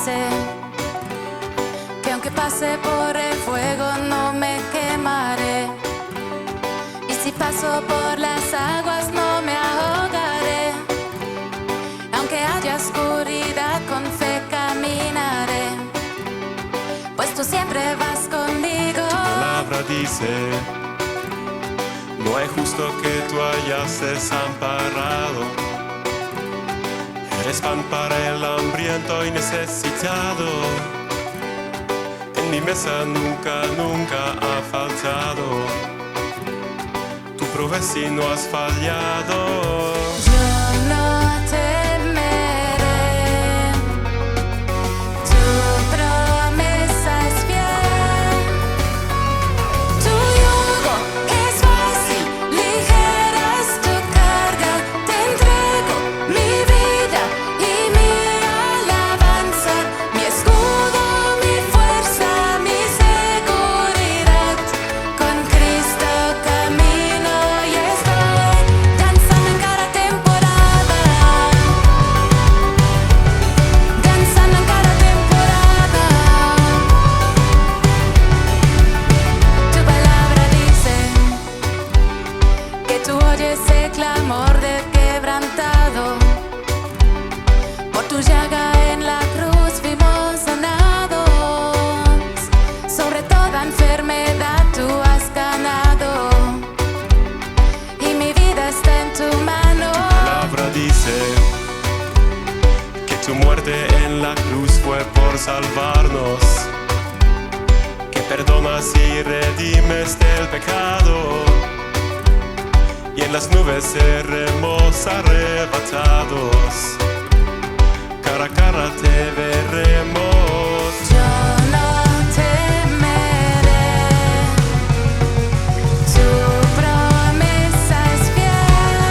dice que aunque pase por el fuego no me quemaré, y si paso por las aguas no me ahogaré. Aunque haya oscuridad con fe caminaré, pues tú siempre vas conmigo. Tu palabra dice: no es justo que tú hayas desamparado. Eres pan para el hambriento y necesitado. En mi mesa nunca, nunca ha faltado. Tú provees y no has fallado. Yo no temeré, tu promesa es fiel. Tu yugo es fácil, ligera es tu carga. Te entrego mi vida y mi alabanza, mi escudo, mi fuerza, mi seguridad. Con Cristo camino y estoy danzando en cada temporada, danzando en cada temporada. Tu palabra dice que tú oyes el clamor del quebrantado. Por tu llaga en la cruz fuimos sanados. Sobre toda enfermedad tú has ganado, y mi vida está en tu mano. Tu palabra dice que tu muerte en la cruz fue por salvarnos, que perdonas y redimes del pecado, y en las nubes seremos arrebatados. Cara a cara te veremos. Yo no temeré, tu promesa es fiel.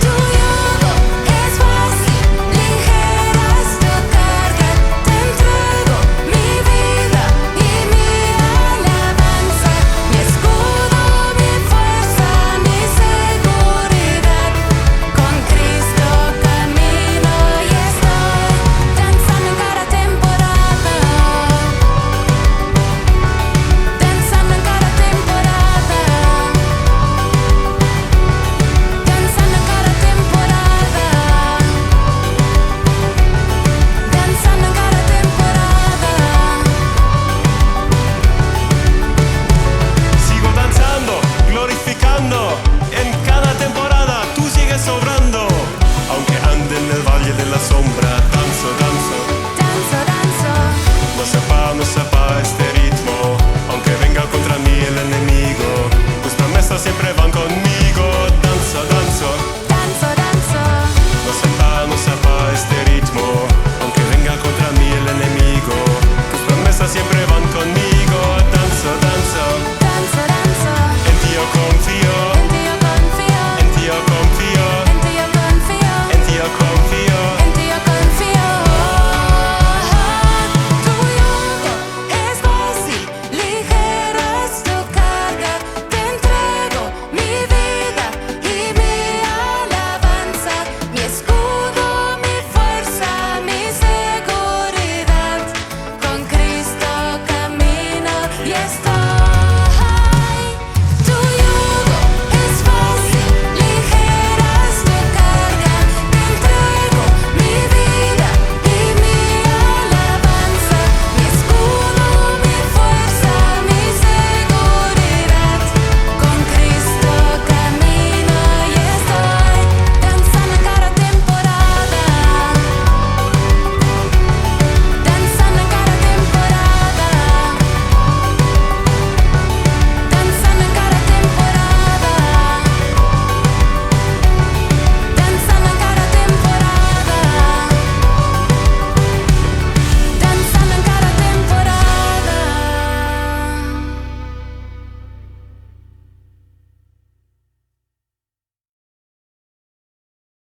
Tu yugo es fácil, ligera es tu carga. Te entrego mi vida y mi alabanza, mi escudo, mi fuerza, mi seguridad. Con Cristo camino y estoy danzando en cada temporada, danzando en cada temporada, danzando en cada temporada, danzando en cada temporada. Sigo danzando, glorificando. En cada temporada tú sigues sobrando. Aunque ande en el valle de la sombra, danzo, danzo. Danzo, danzo, No sepa este ritmo. Aunque venga contra mí el enemigo, tus promesas siempre van conmigo. Danzo, danzo. danzo, danzo, No sepa este ritmo. Aunque venga contra mí el enemigo, tus promesas siempre van conmigo. Danzo, danzo. danzo, danzo. En ti yo confío. En ti yo confío, En ti yo confío. en ti yo confío, En ti yo confío. en ti yo confío. Tu yugo es fácil, ligera es tu carga. Te entrego mi vida y mi alabanza, mi escudo, mi fuerza, mi seguridad. Con Cristo camino y estoy